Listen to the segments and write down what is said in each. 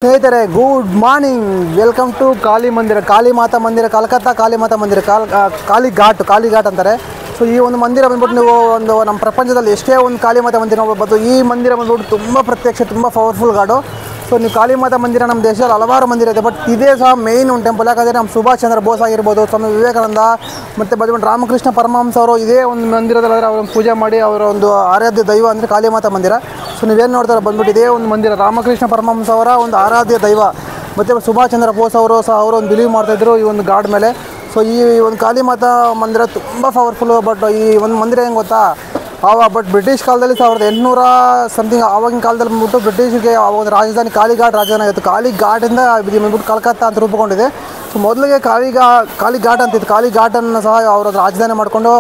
ಸ್ನೇಹಿತರೆ good morning, welcome to Kali Mandir, Kali ಮಾತಾ ಮಂದಿರ, ಕಲ್ಕತ್ತಾ ಕಾಳಿ ಮಾತಾ ಮಂದಿರ, ಕಾಳಿಘಾಟ್ ಅಂತಾರೆ. ಸೊ ಈ ಒಂದು ಮಂದಿರ ಬಂದ್ಬಿಟ್ಟು ನೀವು ನಮ್ಮ ಪ್ರಪಂಚದಲ್ಲಿ ಎಷ್ಟೇ ಒಂದು ಕಾಳಿ ಮಾತಾ ಮಂದಿರ ನೋಡ್ಬೋದು, ಈ ಮಂದಿರ ಬಂದ್ಬಿಟ್ಟು ತುಂಬ ಪ್ರತ್ಯಕ್ಷ, ತುಂಬ ಪವರ್ಫುಲ್ ಗಾಡು. ಸೊ ನೀವು ಕಾಳಿ ಮಾತಾ ಮಂದಿರ ನಮ್ಮ ದೇಶದಲ್ಲಿ ಹಲವಾರು ಮಂದಿರ ಇದೆ, ಬಟ್ ಇದೇ ಸಹ ಮೇಯ್ನ್ ಒಂದು ಟೆಂಪಲ್. ಯಾಕಂದರೆ ನಮ್ಮ ಸುಭಾಷ್ ಚಂದ್ರ ಬೋಸ್ ಆಗಿರ್ಬೋದು, ಸ್ವಾಮಿ ವಿವೇಕಾನಂದ ಮತ್ತು ಬಂದ್ಬಿಟ್ಟು ರಾಮಕೃಷ್ಣ ಪರಮಹಂಸ ಅವರು ಇದೇ ಒಂದು ಮಂದಿರದಲ್ಲಿ ಅವರನ್ನು ಪೂಜೆ ಮಾಡಿ ಅವರ ಒಂದು ಆರಾಧ್ಯ ದೈವ ಅಂದರೆ ಕಾಳಿ ಮಾತಾ ಮಂದಿರ. ಸೊ ನೀವೇನು ನೋಡ್ತಾರೆ ಬಂದ್ಬಿಟ್ಟು ಇದೇ ಒಂದು ಮಂದಿರ ರಾಮಕೃಷ್ಣ ಪರಮಹಂಸ ಅವರ ಒಂದು ಆರಾಧ್ಯ ದೈವ. ಮತ್ತು ಸುಭಾಷ್ ಚಂದ್ರ ಬೋಸ್ ಅವರು ಸಹ ಅವರು ಒಂದು ಬಿಲೀವ್ ಮಾಡ್ತಾಯಿದ್ರು ಈ ಒಂದು ಗಾಡ್ ಮೇಲೆ. ಸೊ ಈ ಒಂದು ಕಾಳಿ ಮಾತಾ ಮಂದಿರ ತುಂಬ ಪವರ್ಫುಲ್ಲು. ಬಟ್ ಈ ಒಂದು ಮಂದಿರ ಹೆಂಗೆ ಗೊತ್ತಾ, ಬಟ್ ಬ್ರಿಟಿಷ್ ಕಾಲದಲ್ಲಿ 1800 ಸಮಥಿಂಗ್ ಆವಾಗಿನ ಕಾಲದಲ್ಲಿ ಬಂದ್ಬಿಟ್ಟು ಬ್ರಿಟಿಷ್ಗೆ ಒಂದು ರಾಜಧಾನಿ ರಾಜಧಾನಿ ಆಗಿತ್ತು. ಕಾಳಿಘಾಟಿಂದ ಬಂದ್ಬಿಟ್ಟು ಕಲ್ಕತ್ತಾ ಅಂತ ರೂಪುಗೊಂಡಿದೆ. ಸೊ ಮೊದಲಿಗೆ ಕಾಳಿಘಾಟ್ ಅಂತಿತ್ತು. ಕಾಳಿಘಾಟನ್ನು ಸಹ ಅವರ ರಾಜಧಾನಿ ಮಾಡಿಕೊಂಡು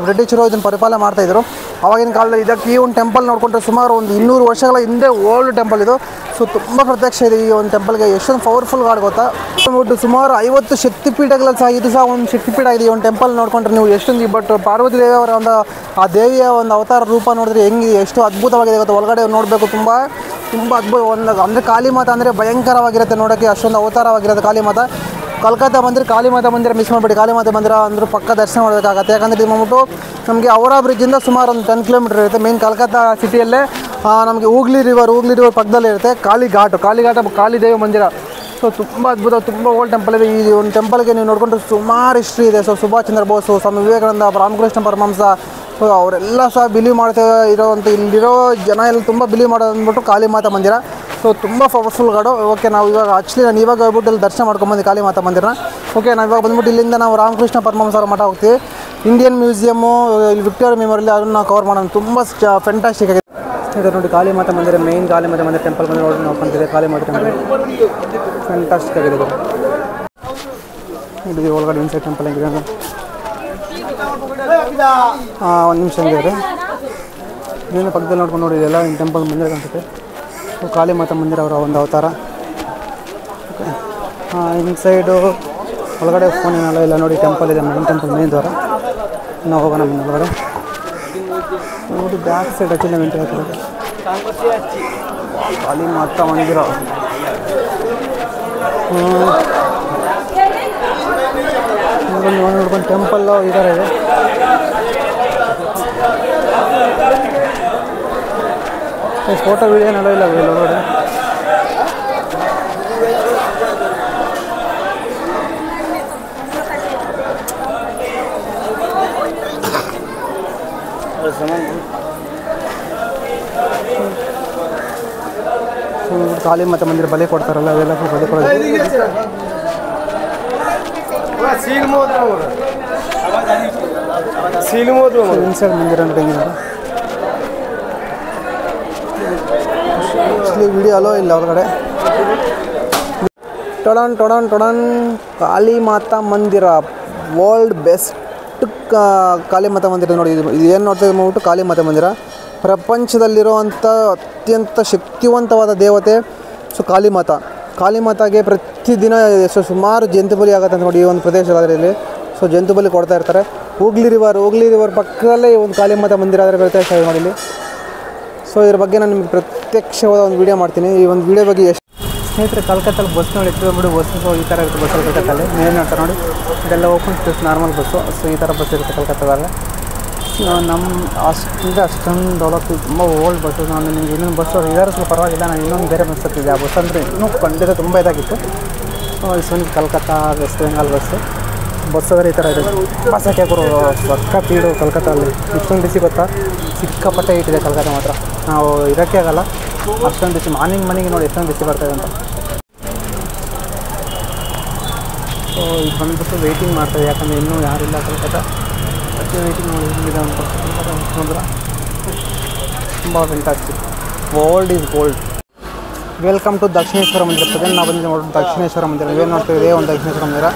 ಬ್ರಿಟಿಷರು ಇದನ್ನು ಪರಿಪಾಲನೆ ಮಾಡ್ತಾಯಿದ್ರು ಆವಾಗಿನ ಕಾಲದಲ್ಲಿ. ಇದಕ್ಕೆ ಈ ಒಂದು ಟೆಂಪಲ್ ನೋಡಿಕೊಂಡ್ರೆ ಸುಮಾರು ಒಂದು 200 ವರ್ಷಗಳ ಹಿಂದೆ ಓಲ್ಡ್ ಟೆಂಪಲ್ ಇದು. ಸೊ ತುಂಬ ಪ್ರತ್ಯಕ್ಷ ಇದೆ ಈ ಒಂದು ಟೆಂಪಲ್ಗೆ. ಎಷ್ಟೊಂದು ಪವರ್ಫುಲ್ ಗಾಡ್ ಗೊತ್ತಾ, ನೋಡ್ಬಿಟ್ಟು ಸುಮಾರು 50 ಶಕ್ತಿಪೀಠಗಳಲ್ಲಿ ಸಹ ಇದು ಸಹ ಒಂದು ಶಕ್ತಿಪೀಠ ಇದೆ. ಈ ಒಂದು ಟೆಂಪಲ್ ನೋಡಿಕೊಂಡ್ರೆ ನೀವು ಎಷ್ಟೊಂದು. ಬಟ್ ಪಾರ್ವತಿ ದೇವಿ ಅವರ ಒಂದು ಆ ದೇವಿಯ ಒಂದು ಅವತಾರ ರೂಪ ನೋಡಿದ್ರೆ ಹೆಂಗೆ ಎಷ್ಟು ಅದ್ಭುತವಾಗಿದೆ ಗೊತ್ತಾ. ಒಳಗಡೆ ನೋಡಬೇಕು, ತುಂಬ ಅದ್ಭುತ. ಅಂದರೆ ಕಾಳಿ ಮಾತಾ ಅಂದರೆ ಭಯಂಕರವಾಗಿರುತ್ತೆ ನೋಡೋಕ್ಕೆ, ಅಷ್ಟೊಂದು ಅವತಾರವಾಗಿರುತ್ತೆ ಕಾಳಿ ಮಾತಾ. ಕಲ್ಕತ್ತಾ ಬಂದರೆ ಕಾಳಿ ಮಾತಾ ಮಂದಿರ ಮಿಸ್ ಮಾಡಿಬಿಡಿ. ಕಾಳಿ ಮಾತಾ ಮಂದಿರ ಅಂದ್ರೆ ಪಕ್ಕ ದರ್ಶನ ಮಾಡಬೇಕಾಗತ್ತೆ. ಯಾಕಂದರೆ ಇದು ಬಂದ್ಬಿಟ್ಟು ನಮಗೆ ಹೌರಾ ಬ್ರಿಡ್ಜಿಂದ ಸುಮಾರು ಒಂದು 10 ಕಿಲೋಮೀಟರ್ ಇರುತ್ತೆ. ಮೇನ್ ಕಲ್ಕತ್ತಾ ಸಿಟಿಯಲ್ಲೇ ನಮಗೆ ಹೂಗ್ಲಿ ರಿವರ್ ಪಕ್ಕದಲ್ಲೇ ಇರುತ್ತೆ ಕಾಳಿಘಾಟ್ ಕಾಳಿದೇವಿ ಮಂದಿರ. ಸೊ ತುಂಬ ಅದ್ಭುತ, ತುಂಬ ಓಲ್ಡ್ ಟೆಂಪಲ್ ಇದೆ. ಈ ಒಂದು ಟೆಂಪಲ್ಗೆ ನೀವು ನೋಡಿಕೊಂಡ್ರೆ ಸುಮಾರು ಹಿಸ್ಟ್ರಿ ಇದೆ. ಸೊ ಸುಭಾಷ್ ಚಂದ್ರ ಬೋಸ್, ಸ್ವಾಮಿ ವಿವೇಕಾನಂದ, ರಾಮಕೃಷ್ಣ ಪರಮಹಂಸ, ಸೊ ಅವರೆಲ್ಲ ಸಹ ಬಿಲೀವ್ ಮಾಡ್ತಾ ಇರೋವಂಥ ಇಲ್ಲಿರೋ ಜನ ಎಲ್ಲ ತುಂಬ ಬಿಲೀವ್ ಮಾಡೋದು ಅಂದ್ಬಿಟ್ಟು ಕಾಳಿ ಮಾತಾ ಮಂದಿರ. ಸೊ ತುಂಬ ಪವರ್ಫುಲ್ ಗಾಡು. ಓಕೆ, ನಾವು ಇವಾಗ ನಾನು ಇವಾಗ ಹೋಗ್ಬಿಟ್ಟು ಇಲ್ಲಿ ದರ್ಶನ ಮಾಡ್ಕೊಂಬಂದು ಕಾಳಿ ಮಾತಾ ಮಂದಿರನ. ಓಕೆ, ನಾವು ಇವಾಗ ಬಂದ್ಬಿಟ್ಟು ಇಲ್ಲಿಂದ ನಾವು ರಾಮಕೃಷ್ಣ ಪರಮಹಂಸ ಅವರ ಮಠ ಹೋಗ್ತೀವಿ. ಇಂಡಿಯನ್ ಮ್ಯೂಸಿಯಮ್ಮು, ಇಲ್ಲಿ ವಿಕ್ಟೋರಿಯಾ ಮೆಮೋರಿಯಲ್ಲಿ ಅದನ್ನು ನಾವು ಕವರ್ ಮಾಡೋಣ. ತುಂಬ ಫ್ಯಾಂಟಾಸ್ಟಿಕ್ ಆಗಿದೆ. ಇದು ನೋಡಿ ಕಾಳಿ ಮಾತಾ ಮಂದಿರ, ಮೇನ್ ಕಾಳಿ ಮಾತಾ ಮಂದಿರ ಟೆಂಪಲ್ ಬಂದು ನೋಡಿ ನೋಡ್ಕೊಂತಿದೆ. ಕಾಳಿ ಮಾತಾ ಟೆಂಪಲ್ ಫ್ಯಾಂಟಾಸ್ಟಿಕ್ ಆಗಿದೆ ಇದು. ಒಳಗಡೆ ಇನ್ಸೈಡ್ ಟೆಂಪಲ್ ಹೆಂಗಿದೆ ಅಂದರೆ ಒಂದು ನಿಮಿಷ ಇದೆ. ಇದರಿಂದ ಪಕ್ಕದಲ್ಲಿ ನೋಡ್ಕೊಂಡು ನೋಡಿ, ಇದೆಲ್ಲ ಟೆಂಪಲ್ ಮಂದಿರ ಕಾಣಿಸುತ್ತೆ. ಸೊ ಕಾಳಿ ಮಾತಾ ಮಂದಿರ ಅವರ ಒಂದು ಅವತಾರ. ಇನ್ಸೈಡು ಒಳಗಡೆ ಫೋನಿನೆಲ್ಲ ಇಲ್ಲ ನೋಡಿ, ಟೆಂಪಲ್ ಇದೆ, ಮೇನ್ ಟೆಂಪಲ್ ಮೇನ್ ದ್ವಾರ. ನಾವು ಹೋಗೋಣ ಒಳಗಡೆ ನೋಡಿ. ಬ್ಯಾಕ್ ಸೈಡ್ ಅಚೀವ್ಮೆಂಟ್ ಎಂಟ್ರಿ ಆಗ್ತದೆ ಕಾಳಿ ಮಾತಾ ಮಂದಿರ. ನೋಡ್ಕೊಂಡು ಟೆಂಪಲ್ಲು ಈ ಥರ ಇದೆ. ಫೋಟೋ ವೀಡಿಯೋ ಏನಲ್ಲ ಇಲ್ಲ ಒಳಗಡೆ. ಕಾಳಿ ಮಾತಾ ಮಂದಿರ ಬಲಿ ಕೊಡ್ತಾರಲ್ಲ, ಅವೆಲ್ಲ ಬಲಿ ಕೊಡೋದು. ಇನ್ಸೈಡ್ ಮಂದಿರ ಅಂತ ಹೆಂಗಿದೆ ವಿಡಿಯೋ ಅಲೋ ಇಲ್ಲ ಒಳಗಡೆ. ಟೊಡನ್ ಕಾಳಿ ಮಾತಾ ಮಂದಿರ, ವರ್ಲ್ಡ್ ಬೆಸ್ಟ್ ಕಾಳಿ ಮಾತಾ ಮಂದಿರ ನೋಡಿ. ಇದು ಏನು ನೋಡ್ತಾ ಮಾಡ್ಬಿಟ್ಟು ಕಾಳಿ ಮಾತಾ ಮಂದಿರ ಪ್ರಪಂಚದಲ್ಲಿರುವಂಥ ಅತ್ಯಂತ ಶಕ್ತಿವಂತವಾದ ದೇವತೆ. ಸೊ ಕಾಳಿ ಮಾತಾಗೆ ಪ್ರತಿದಿನ ಸುಮಾರು ಜಂತು ಬಲಿ ಆಗುತ್ತೆ ಅಂತ ನೋಡಿ ಈ ಒಂದು ಪ್ರದೇಶದಲ್ಲಿ. ಸೊ ಜಂತು ಬಲಿ ಕೊಡ್ತಾ ಇರ್ತಾರೆ. ಹೂಗ್ಲಿ ರಿವರ್ ಪಕ್ಕದಲ್ಲೇ ಈ ಒಂದು ಕಾಳಿ ಮಾತಾ ಮಂದಿರ ಆದರೆ ಪ್ರತ್ಯಕ್ಷ ಮಾಡಿ ಇಲ್ಲಿ. ಸೊ ಇದ್ರ ಬಗ್ಗೆ ನಾನು ನಿಮಗೆ ಪ್ರತ್ಯಕ್ಷವಾದ ಒಂದು ವೀಡಿಯೋ ಮಾಡ್ತೀನಿ. ಈ ಒಂದು ವೀಡಿಯೋ ಬಗ್ಗೆ ಎಷ್ಟು ಸ್ನೇಹಿತರೆ, ಕಲ್ಕತ್ತಲ್ಲಿ ಬಸ್ ನೋಡಿ ಎತ್ಕೊಂಡ್ಬಿಡು. ಬಸ್ಸು ಈ ಥರ ಇರುತ್ತೆ ಬಸ್ಸಲ್ಲಿ ಕಲ್ಕತ್ತಲ್ಲಿ. ಏನು ಹೇಳ್ತಾರೆ ನೋಡಿ, ಇದೆಲ್ಲ open space normal bus. So ಈ ಥರ ಬಸ್ ಇರುತ್ತೆ ಕಲ್ಕತ್ತಾದಾಗ. ನಮ್ಮ ಅಷ್ಟೊಂದು ಡೆವಲಪ್, ತುಂಬ ಓಲ್ಡ್ ಬಸ್ಸು. ನಾನು ನಿಮಗೆ ಇನ್ನೊಂದು ಬಸ್ಸು ಇದಾರೆ ಸ್ವಲ್ಪ ಪರವಾಗಿಲ್ಲ. ನಾನು ಇನ್ನೊಂದು ಬೇರೆ ಬಸ್ ಹತ್ತಿದ್ದೆ. ಆ ಬಸ್ ಅಂದರೆ ಇನ್ನೂ ಖಂಡಿತ ತುಂಬ ಇದಾಗಿತ್ತು. ಇಷ್ಟೊಂದು ಕಲ್ಕತ್ತಾ ವೆಸ್ಟ್ ಬೆಂಗಾಲ್ ಬಸ್ ಆದರೆ ಈ ಥರ ಇದೆ. ಬಸ್ಸಕ್ಕೆ ಹಾಕೋರು ಪಕ್ಕ ಪೀಡು ಕಲ್ಕತ್ತಲ್ಲಿ. ಇಷ್ಟೊಂದು ಬಿಸಿ ಗೊತ್ತಾ, ಸಿಕ್ಕಾಪಟ್ಟೆ ಇಟ್ಟಿದೆ ಕಲ್ಕತ್ತಾ ಮಾತ್ರ. ನಾವು ಇರೋಕ್ಕೆ ಆಗಲ್ಲ, ಅಷ್ಟೊಂದು ಬಿಸಿ. ಮಾರ್ನಿಂಗ್ ನೋಡಿ ಎಷ್ಟೊಂದು ಬಿಸಿ ಬರ್ತಾಯಿದೆ ಅಂತ. ಸೊ ಇದು ಬಂದುಬಿಟ್ಟು ವೆಯ್ಟಿಂಗ್ ಮಾಡ್ತಾಯಿದೆ, ಯಾಕಂದರೆ ಇನ್ನೂ ಯಾರಿಲ್ಲ ಕಲ್ಕತ್ತಾ. ಅದಕ್ಕೆ ವೆಯ್ಟಿಂಗ್ ನೋಡಿ ಇಲ್ಲಿದೆ ಅಂತ ನೋಡಿದ್ರೆ ತುಂಬ fantastic. Old is gold. Welcome to Dakshineswar Mandir. Present ನಾವು ಬಂದಿದ್ದು ನೋಡಿ ದಕ್ಷಿಣೇಶ್ವರ ಮಂದಿರ. ನೀವೇನು ನೋಡ್ತಿದೆ ಒಂದು ದಕ್ಷಿಣೇಶ್ವರ ಮಂದಿರ.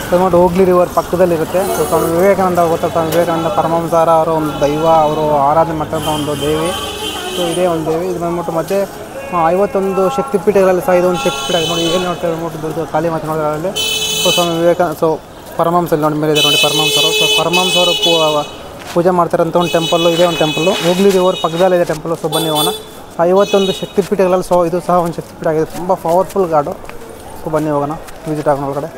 ಸೊ ನೋಡಿ ಹೂಗ್ಲಿ ರಿವರ್ ಪಕ್ಕದಲ್ಲಿರುತ್ತೆ. ಸೊ ಸ್ವಾಮಿ ವಿವೇಕಾನಂದ ಗೊತ್ತಾ, ಸ್ವಾಮಿ ವಿವೇಕಾನಂದ ಪರಮಹಂಸರ ಅವರ ಒಂದು ದೈವ, ಅವರು ಆರಾಧನೆ ಮಾಡ್ತಕ್ಕಂಥ ಒಂದು ದೇವಿ. ಸೊ ಇದೇ ಒಂದು ದೇವಿ. ಇದು ಬಂದ್ಬಿಟ್ಟು ಮತ್ತು 51 ಶಕ್ತಿಪೀಠಗಳಲ್ಲಿ ಸಹ ಇದೊಂದು ಶಕ್ತಿಪೀಠ ನೋಡಿ. ಏನು ನೋಡ್ತಾ ನೋಡ್ಬಿಟ್ಟು ದೊಡ್ಡ ಕಾಳಿ ಮಾತಾ ನೋಡೋದ್ರಲ್ಲಿ. ಸೊ ಸ್ವಾಮಿ ವಿವೇಕಾನಂದ, ಸೊ ಪರಮಹಂಸಲ್ಲಿ ನೋಡಿ ಮೇಲೆ ಇದೆ ನೋಡಿ ಪರಮಹಂಸರು. ಸೊ ಪರಮಹಂಸರು ಪೂಜೆ ಮಾಡ್ತಾರಂಥ ಒಂದು ಟೆಂಪಲ್ಲು, ಇದೇ ಒಂದು ಟೆಂಪಲ್ಲು. ಹೂಗ್ಲಿ ರಿವರ್ ಪಕ್ಕದಲ್ಲಿದೆ ಟೆಂಪಲ್ಲು. ಸೊ ಬನ್ನಿ ಹೋಗೋಣ. 51 ಶಕ್ತಿಪೀಠಗಳಲ್ಲಿ ಸೊ ಇದು ಸಹ ಒಂದು ಶಕ್ತಿಪೀಠ ಆಗಿದೆ. ತುಂಬ ಪವರ್ಫುಲ್ ಗಾಡು. ಸೊ ಬನ್ನಿ ಹೋಗೋಣ, ವಿಸಿಟ್ ಆಗೋಣ ಒಳಗಡೆ.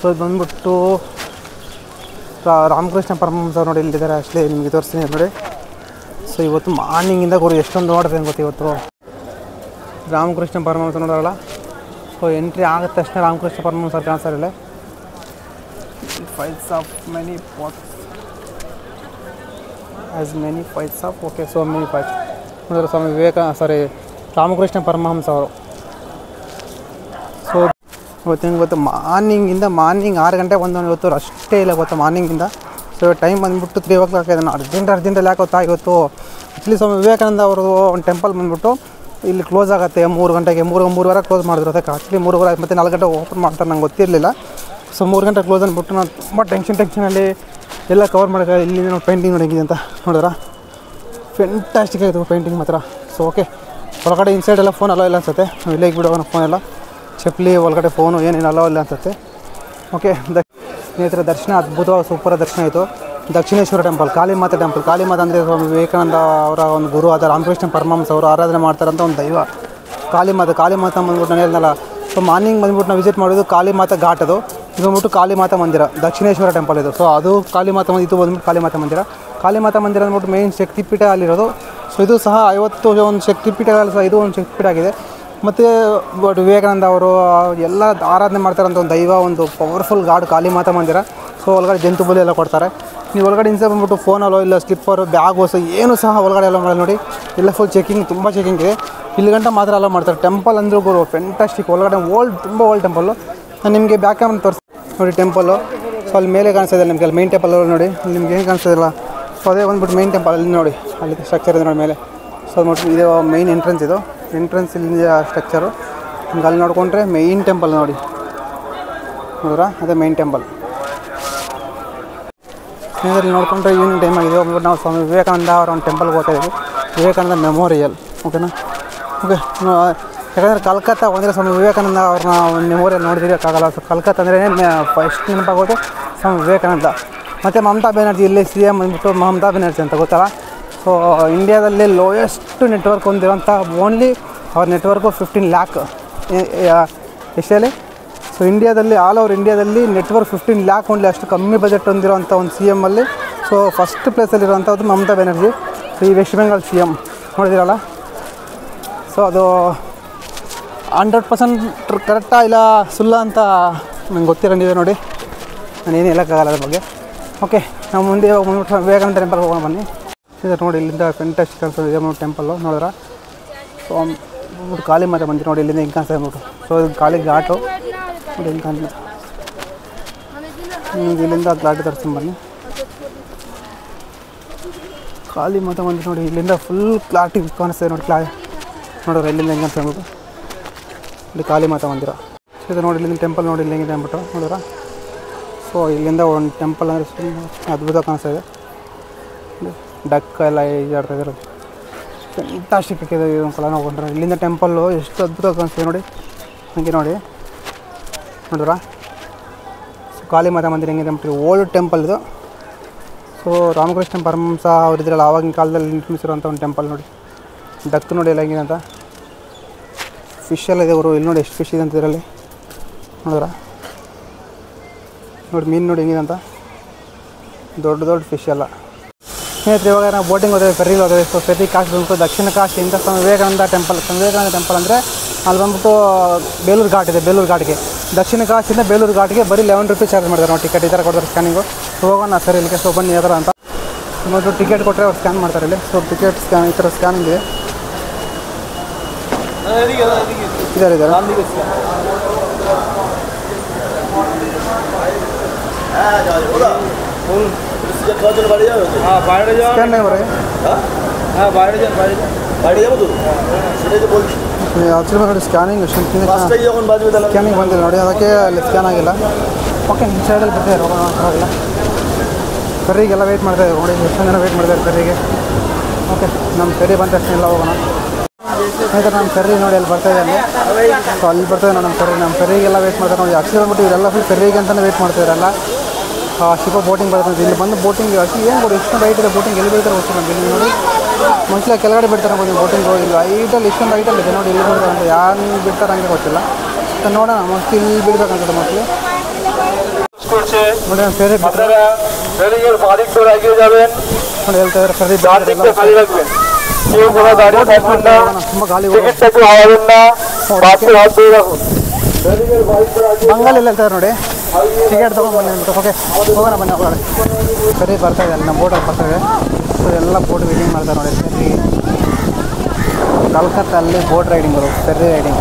ಸೊ ಇದು ಬಂದ್ಬಿಟ್ಟು ರಾಮಕೃಷ್ಣ ಪರಮಹಂಸ ನೋಡಿ ಇಲ್ಲಿದ್ದಾರೆ. ಅಷ್ಟೇ ನಿಮಗೆ ತೋರಿಸ್ತೀನಿ ನೋಡಿ. ಸೊ ಇವತ್ತು ಮಾರ್ನಿಂಗಿಂದ ಗುರು ಎಷ್ಟೊಂದು ನೋಡಿದೆ ಗೊತ್ತು. ಇವತ್ತು ರಾಮಕೃಷ್ಣ ಪರಮಹಂಸ ನೋಡೋಲ್ಲ. ಸೊ ಎಂಟ್ರಿ ಆದ ತಕ್ಷಣ ರಾಮಕೃಷ್ಣ ಪರಮಹಂಸ ಕಾಣಿಸ್ತಾರಿಲ್ಲ. Files of many pots as many files of okay so many files ನೋಡಿದ್ರೆ ಸ್ವಾಮಿ ರಾಮಕೃಷ್ಣ ಪರಮಹಂಸ ಅವರು. ಸೊ ಇವತ್ತು ಮಾರ್ನಿಂಗ್ 6 ಗಂಟೆ ಇವತ್ತು ಅಷ್ಟೇ ಇಲ್ಲ ಗೊತ್ತಾ ಮಾರ್ನಿಂಗಿಂದ. ಸೊ ಟೈಮ್ ಬಂದುಬಿಟ್ಟು 3 o'clock ಇದೆ. ಅರ್ಜೆಂಟಲ್ಲಿ ಯಾಕೆ ಗೊತ್ತಾ ಇವತ್ತು ಆ್ಯಕ್ಚುಲಿ ಸ್ವಾಮಿ ವಿವೇಕಾನಂದ ಅವ್ರದ್ದು ಒಂದು ಟೆಂಪಲ್ ಬಂದುಬಿಟ್ಟು ಇಲ್ಲಿ ಕ್ಲೋಸ್ ಆಗುತ್ತೆ 3 ಗಂಟೆಗೆ. 3:30 ಕ್ಲೋಸ್ ಮಾಡಿದ್ರು. ಅದಕ್ಕೆ ಆ್ಯಕ್ಚುಲಿ 3:30 ಮತ್ತು 4 ಗಂಟೆ ಓಪನ್ ಮಾಡ್ತಾರೆ, ನಂಗೆ ಗೊತ್ತಿರಲಿಲ್ಲ. ಸೊ 3 ಗಂಟೆ ಕ್ಲೋಸ್ ಅಂದ್ಬಿಟ್ಟು ನಾನು ತುಂಬ ಟೆನ್ಷನಲ್ಲಿ ಎಲ್ಲ ಕವರ್ ಮಾಡೋಕ್ಕೆ. ಇಲ್ಲಿ ನೋಡಿ ಪೇಂಟಿಂಗ್ ನೋಡಿ ಹೆಂಗಿದೆ ಅಂತ ನೋಡಿದ್ರ, ಫೆಂಟಾಸ್ಟಿಕ್ ಆಯಿತು ಪೇಂಟಿಂಗ್ ಮಾತ್ರ. ಸೊ ಓಕೆ, ಒಳಗಡೆ ಇನ್ಸೈಡ್ ಎಲ್ಲ ಫೋನ್ ಅಲೋ ಇಲ್ಲ ಅನ್ಸುತ್ತೆ. ಇಲ್ಲೇ ಬಿಡೋಣ ಫೋನೆಲ್ಲ, ಚಪ್ಪಲಿ ಒಳಗಡೆ ಫೋನು ಏನೇನು ಅಲೋ ಇಲ್ಲ ಅನ್ಸುತ್ತೆ. ಓಕೆ ಸ್ನೇಹಿತರ ದರ್ಶನ ಅದ್ಭುತವಾಗಿ ಸೂಪರ್ ದರ್ಶನ ಆಯಿತು. Dakshineswar temple, Kalimata temple. ಕಾಳಿಮಾತಾ ಅಂದರೆ ಸ್ವಾಮಿ ವಿವೇಕಾನಂದ ಅವರ ಒಂದು ಗುರು ಆದ ರಾಮಕೃಷ್ಣ ಪರಮಹಂಸ ಅವರು ಆರಾಧನೆ ಮಾಡ್ತಾರಂಥ ಒಂದು ದೈವ ಕಾಳಿಮಾತಾ ಬಂದ್ಬಿಟ್ಟು ನಾನು ಹೇಳಿದ್ನಲ್ಲ. ಸೊ ಮಾರ್ನಿಂಗ್ ಬಂದ್ಬಿಟ್ಟು ನಾವು ವಿಸಿಟ್ ಮಾಡೋದು ಕಾಳಿಮಾತಾ ಘಾಟ್. ಅದು ಇದು ಬಂದ್ಬಿಟ್ಟು ಕಾಳಿಮಾತಾ ಮಂದಿರ, ದಕ್ಷಿಣೇಶ್ವರ ಟೆಂಪಲ್ ಇದು. ಸೊ ಅದು ಕಾಳಿಮಾತಾ ಇದು ಬಂದ್ಬಿಟ್ಟು ಕಾಳಿಮಾತಾ ಮಂದಿರ ಅಂದ್ಬಿಟ್ಟು ಮೇನ್ ಶಕ್ತಿಪೀಠ ಅಲ್ಲಿರೋದು. ಸೊ ಇದು ಸಹ 51 ಶಕ್ತಿಪೀಠಗಳಲ್ಲಿ ಸಹ ಇದು ಒಂದು ಶಕ್ತಿಪೀಠ ಆಗಿದೆ. ಮತ್ತು ವಿವೇಕಾನಂದ ಅವರು ಎಲ್ಲ ಆರಾಧನೆ ಮಾಡ್ತಾರಂಥ ಒಂದು ದೈವ, ಒಂದು ಪವರ್ಫುಲ್ ಗಾಡ್ ಕಾಳಿಮಾತಾ ಮಂದಿರ. ಸೊ ಒಳಗಡೆ ಜಂತು ಬಲಿ ಎಲ್ಲ ಕೊಡ್ತಾರೆ. ನೀವು ಒಳಗಡೆ ಇನ್ಸೆ ಬಂದ್ಬಿಟ್ಟು ಫೋನಲ್ಲೋ ಇಲ್ಲ ಸ್ಲಿಪ್ಪರು ಬ್ಯಾಗು ಸೊ ಏನು ಸಹ ಒಳಗಡೆ ಎಲ್ಲ ಮಾಡಿ ನೋಡಿ. ಎಲ್ಲ ಫುಲ್ ಚೆಕಿಂಗ್, ತುಂಬ ಚೆಕಿಂಗ್ ಇದೆ. ಇಲ್ಲಿ ಗಂಟ ಮಾತ್ರ ಎಲ್ಲ ಮಾಡ್ತಾರೆ. ಟೆಂಪಲ್ ಅಂದರೂ ಗುರು ಫೆಂಟಾಸ್ಟಿಕ್. ಒಳಗಡೆ ತುಂಬ ಓಲ್ಡ್ ಟೆಂಪಲ್ಲು. ನಾನು ನಿಮಗೆ ಬ್ಯಾಕ್ ಕ್ಯಾಮ್ರಾ ತೋರಿಸಿ ನೋಡಿ ಟೆಂಪಲ್ಲು. ಸೊ ಅಲ್ಲಿ ಮೇಲೆ ಕಾಣಿಸ್ತಾ ಇದೆ ನಿಮಗೆ, ಅಲ್ಲಿ ಮೈನ್ ಟೆಂಪಲ್ ನೋಡಿ. ಅಲ್ಲಿ ನಿಮ್ಗೆ ಏನು ಕಾಣಿಸ್ತಿಲ್ಲ. ಸೊ ಅದೇ ಬಂದ್ಬಿಟ್ಟು ಮೈನ್ ಟೆಂಪಲ್ ಅಲ್ಲಿ ನೋಡಿ, ಅಲ್ಲಿ ಸ್ಟ್ರಕ್ಚರ್ ಇದೆ ನೋಡಿ ಮೇಲೆ. ಸೊ ಅದು ನೋಡಿ ಇದು ಮೈನ್ ಎಂಟ್ರೆನ್ಸ್. ಇದು ಎಂಟ್ರೆನ್ಸ್ ಇಲ್ಲಿ ಸ್ಟ್ರಕ್ಚರು. ನಿಮ್ಗೆ ಅಲ್ಲಿ ನೋಡಿಕೊಂಡ್ರೆ ಮೈನ್ ಟೆಂಪಲ್ ನೋಡಿ, ನೋಡ್ರಾ ಅದೇ ಮೈನ್ ಟೆಂಪಲ್. ಸ್ನೇಹಿತರಲ್ಲಿ ನೋಡಿಕೊಂಡ್ರೆ ಈವ್ನಿಂಗ್ ಟೈಮ್ ಆಗಿದೆ. ಒಬ್ಬರು ನಾವು ಸ್ವಾಮಿ ವಿವೇಕಾನಂದ ಅವರ ಒಂದು ಟೆಂಪಲ್ಗೆ ಹೋಗ್ತಾ ಇದ್ದೀವಿ, ವಿವೇಕಾನಂದ ಮೆಮೋರಿಯಲ್. ಓಕೆನಾ? ಓಕೆ, ಯಾಕಂದರೆ ಕಲ್ಕತ್ತಾ ಅಂದರೆ ಸ್ವಾಮಿ ವಿವೇಕಾನಂದ ಅವ್ರನ್ನ ಒಂದು ಮೆಮೋರಿಯಲ್ ನೋಡಿದಿರೋಕ್ಕಾಗಲ್ಲ. ಸೊ ಕಲ್ಕತ್ತಾ ಅಂದರೆ ಫಸ್ಟ್ ನೆನಪಾಗೋದು ಸ್ವಾಮಿ ವಿವೇಕಾನಂದ. ಮತ್ತು ಮಮತಾ ಬ್ಯಾನರ್ಜಿ, ಇಲ್ಲಿ CM ಅಂದ್ಬಿಟ್ಟು ಮಮತಾ ಬ್ಯಾನರ್ಜಿ ಅಂತ ಗೊತ್ತಲ್ಲ. ಸೊ ಇಂಡಿಯಾದಲ್ಲಿ ಲೋಯೆಸ್ಟ್ ನೆಟ್ವರ್ಕ್ ಹೊಂದಿರೋಂಥ ಓನ್ಲಿ ಅವ್ರ ನೆಟ್ವರ್ಕು 15 lakh ಎಷ್ಟೇಳಿ. ಸೊ ಇಂಡಿಯಾದಲ್ಲಿ ಆಲ್ ಓವರ್ ಇಂಡಿಯಾದಲ್ಲಿ ನೆಟ್ವರ್ಕ್ 15 lakh ಓನ್ಲಿ, ಅಷ್ಟು ಕಮ್ಮಿ ಬಜೆಟ್ ಹೊಂದಿರೋಂಥ ಒಂದು CM ಅಲ್ಲಿ. ಸೊ ಫಸ್ಟ್ ಪ್ಲೇಸಲ್ಲಿರೋಂಥದ್ದು ಮಮತಾ ಬ್ಯಾನರ್ಜಿ, ಈ ವೆಸ್ಟ್ ಬೆಂಗಾಲ್ CM ನೋಡಿದಿರಲ್ಲ. ಸೊ ಅದು 100% ಕರೆಕ್ಟಾ ಇಲ್ಲ ಸುಳ್ಳ ಅಂತ ನಂಗೆ ಗೊತ್ತಿರೋ ನೀವೇ ನೋಡಿ, ನಾನು ಏನು ಹೇಳೋಕ್ಕಾಗಲ್ಲ ಅದ್ರ ಬಗ್ಗೆ. ಓಕೆ, ನಾವು ಮುಂದೆ ಬಂದ್ಬಿಟ್ಟು ವಿವೇಕಾನಂದ ಟೆಂಪಲ್ ಹೋಗೋಣ ಬನ್ನಿ. ಇದು ನೋಡಿ ಇಲ್ಲಿಂದ ಫೆಂಟಾಸ್ಟಿಕ್ ಅನ್ಸೋದು ಇದೆ ಟೆಂಪಲ್ಲು ನೋಡಿದ್ರ. ಸೊ ಬಂದ್ಬಿಟ್ಟು ಕಾಳಿಮಾತಾ ಮಂದಿರ ನೋಡಿ ಇಲ್ಲಿಂದ ಹಿಂಗೆ ಕಾಣಿಸ್ತಾ ಅಂದ್ಬಿಟ್ಟು. ಸೊ ಇದು ಕಾಳಿ ಘಾಟು ನೋಡಿ ಹಿಂಗೆ ಕಾಣಿಸ್ತಾ. ಇಲ್ಲಿಂದ ಘಾಟ್ ತರಿಸ್ತೀನಿ ಬನ್ನಿ. ಕಾಳಿಮಾತಾ ಮಂದಿರ ನೋಡಿ ಇಲ್ಲಿಂದ ಫುಲ್ ಕ್ಲಾರಿಟಿ ಕಾಣಿಸ್ತದೆ ನೋಡಿ. ನೋಡೋರು ಇಲ್ಲಿಂದ ಹೆಂಗೆ ಅಂತ ಅಂದ್ಬಿಟ್ಟು ಇಲ್ಲಿ ಕಾಳಿಮಾತಾ ಮಂದಿರ. ಸೊ ಇದು ನೋಡಿ ಇಲ್ಲಿಂದ ಟೆಂಪಲ್ ನೋಡಿ ಇಲ್ಲಿ ಹೆಂಗಿದೆ ಅಂದ್ಬಿಟ್ಟು ನೋಡಿದ್ರ. ಸೊ ಇಲ್ಲಿಂದ ಒಂದು ಟೆಂಪಲ್ ಅಂದರೆ ಫುಲ್ ಅದ್ಭುತ ಕಾಣಿಸ್ತಾ ಇದೆ. ಡಕ್ ಎಲ್ಲ ಈಜಾಡ್ತಾ ಇದ್ದಾರೆ, ಫೆಂಟಾಸ್ಟಿಕ್ ಆಗಿದೆ ಇದೊಂದ್ಸಲ ನೋಡ್ಕೊಂಡ್ರೆ. ಇಲ್ಲಿಂದ ಟೆಂಪಲ್ಲು ಎಷ್ಟು ಅದ್ಭುತ ಕಾಣಿಸ್ತಿದೆ ನೋಡಿ, ಹಾಗೆ ನೋಡಿ ನೋಡಿದ್ರ. ಸೊ ಕಾಳಿಮಾತಾ ಮಂದಿರ ಹೆಂಗಿದೆ ಅಂದ್ಬಿಟ್ಟು ಓಲ್ಡ್ ಟೆಂಪಲ್ ಇದು. ಸೊ ರಾಮಕೃಷ್ಣ ಪರಮಹಂಸ ಅವರಿದ್ರಲ್ಲ ಆವಾಗಿನ ಕಾಲದಲ್ಲಿ ನಿರ್ಮಿಸಿರುವಂಥ ಒಂದು ಟೆಂಪಲ್ ನೋಡಿ. ಡಕ್ ನೋಡಿ ಎಲ್ಲ ಹೆಂಗಿದೆ ಅಂತ. ಫಿಶ್ ಎಲ್ಲ ಇದೆ ಅವರು, ಇಲ್ಲಿ ನೋಡಿ ಎಷ್ಟು ಫಿಶ್ ಇದೆ ಅಂತ ಇದರಲ್ಲಿ ನೋಡಿದ್ರ. ನೋಡಿ ಮೀನು ನೋಡಿ ಹೆಂಗಿದೆ ಅಂತ, ದೊಡ್ಡ ಫಿಶ್ ಎಲ್ಲ. ಸ್ನೇಹಿತರೆ ಇವಾಗ ನಾವು ಬೋಟಿಂಗ್ ಹೋದರೆ ಫೆರಿಗೆ ಹೋದರೆ. ಸೊ ಫೆರಿ ಕಾಸ್ಟ್ ಬಂದ್ಬಿಟ್ಟು ದಕ್ಷಿಣ ಕಾಶಿಯಿಂದ ವಿವೇಕಾನಂದ ಟೆಂಪಲ್ ಅಂದರೆ ಅಲ್ಲಿ ಬಂದ್ಬಿಟ್ಟು ಬೇಲೂರು ಘಾಟ್ ಇದೆ. ಬೇಲೂರು ಘಾಟ್ಗೆ ದಕ್ಷಿಣ ಕಾಶಿಯಿಂದ ಬೇಲೂರು ಘಾಟ್ಗೆ ಬರೀ 11 rupees ಚಾರ್ಜ್ ಮಾಡ್ತಾರೆ ನಾವು ಟಿಕೆಟ್. ಈ ಥರ ಕೊಡ್ತಾರೆ ಸ್ಕ್ಯಾನಿಂಗು. ಸೊ ಹೋಗೋಣ ಸರ್ ಇಲ್ಲಿಗೆ. ಸೊ ಬನ್ನಿ ಯಾವ ಥರ ಅಂತ ನೋಡಿದ್ರು ಟಿಕೆಟ್ ಕೊಟ್ಟರೆ ಅವ್ರು ಸ್ಕ್ಯಾನ್ ಮಾಡ್ತಾರೆ ಇಲ್ಲಿ. ಸೊ ಟಿಕೆಟ್ ಸ್ಕ್ಯಾನ್ ಈ ಥರ ಸ್ಕ್ಯಾನಿಂಗ್ ಇದೆ. ಇದ್ದಾರೆ स्कैन नहीं हो रहा है। हाँ बाहर जाओ ಆಕ್ಚುಲಿ ಸ್ಕ್ಯಾನಿಂಗ್ ಸ್ಕ್ಯಾನಿಂಗ್ ಬಂದಿಲ್ಲ ನೋಡಿ, ಅದಕ್ಕೆ ಅಲ್ಲಿ ಸ್ಕ್ಯಾನ್ ಆಗಿಲ್ಲ. ಓಕೆ ನಿಮ್ಮ ಸೈಡಲ್ಲಿ ಬರ್ತಾರೆ ಹೋಗೋಣ. ಫೆರಿಗೆಲ್ಲ ವೆಯ್ಟ್ ಮಾಡ್ತಾಯಿದ್ದೀವಿ ನೋಡಿ, ಎಷ್ಟೊಂದು ಜನ ವೆಯ್ಟ್ ಮಾಡ್ತಾರೆ ಫೆರಿಗೆ. ಓಕೆ ನಮ್ಮ ಫೆರಿ ಬಂದ ತಕ್ಷಣ ಎಲ್ಲ ಹೋಗೋಣ. ಆಯ್ತು ನಮ್ಮ ಫೆರಿ ನೋಡಿ ಅಲ್ಲಿ ಬರ್ತಾಯಿದೆ ಅಲ್ಲಿ. ಸೊ ಅಲ್ಲಿ ಬರ್ತಾಯಿದೆ ನೋಡಿ ನಮ್ಮ ಫೆರಿಗೆಲ್ಲ ವೆಯ್ಟ್ ಮಾಡ್ತಾರೆ ನೋಡಿ. ಆಕ್ಚುಲಿ ಬಂದ್ಬಿಟ್ಟು ಇವರೆಲ್ಲ ಫುಲ್ ಫೆರಿಗೆ ಅಂತಲೇ ವೆಯ್ಟ್ ಮಾಡ್ತಾಯಿರಲ್ಲ. ಶಿಪ ಬೋಟಿಂಗ್ ಬರ್ತದೆ. ಇಲ್ಲಿ ಬಂದು ಬೋಟಿಂಗ್ ಅಷ್ಟು ಏನು ಕೊಡಿ ಇಷ್ಟೊಂದು ಹೈಟ್ ಇದೆ. ಬೋಟಿಂಗ್ ಎಲ್ಲಿ ಬಿಡ್ತಾರೆ ಗೊತ್ತಿಲ್ಲ ನಮಗೆ. ಇಲ್ಲಿ ನೋಡಿ ಮನುಷ್ಯ ಕೆಳಗಡೆ ಬಿಡ್ತಾರೆ ನೋಡಿ ಬೋಟಿಂಗ್. ಇಲ್ಲಿ ಹೈಟಲ್ಲಿ ಇಷ್ಟೊಂದು ಹೈಟಲ್ಲಿ ಇದೆ ನೋಡಿ. ಇಲ್ಲಿ ಬಿಡ್ತಾರೆ ಅಂತ ಯಾರು ಬಿಡ್ತಾರೆ ಹಂಗೆ ಗೊತ್ತಿಲ್ಲ. ನೋಡೋಣ ಮೋಸ್ಟ್ಲಿ ಇಲ್ಲಿ ಬಿಡ್ಬೇಕಂತ ಮೋಸ್ಟ್ಲಿ ನೋಡಿ. ನಾನು ಫೇವ್ರೇಟ್ ನೋಡಿ ಹೇಳ್ತಾ ಇದ್ದಾರೆ ಸರಿ ತುಂಬ ಗಾಳಿ ಬಂಗಾಲೆಲ್ಲ ಹೇಳ್ತಾರೆ ನೋಡಿ. ಟಿಕೆಟ್ ತೊಗೊಂಡು ಬನ್ನಿ ಅಂತ. ಓಕೆ ಹೋಗೋಣ ಬನ್ನಿ ಒಳಗಡೆ. ಸರಿ ಬರ್ತಾ ಇದೆ ಅಲ್ಲಿ ನಮ್ಮ ಬೋಟಲ್ಲಿ ಬರ್ತಾಯಿದೆ. ಸೊ ಎಲ್ಲ ಬೋಟ್ ರೈಡಿಂಗ್ ಮಾಡ್ತಾರೆ ನೋಡಿ. ಫೆರ್ರಿ ಕಲ್ಕತ್ತಲ್ಲಿ ಬೋಟ್ ರೈಡಿಂಗ್ ಬರೋದು ಫೆರ್ರಿ ರೈಡಿಂಗ್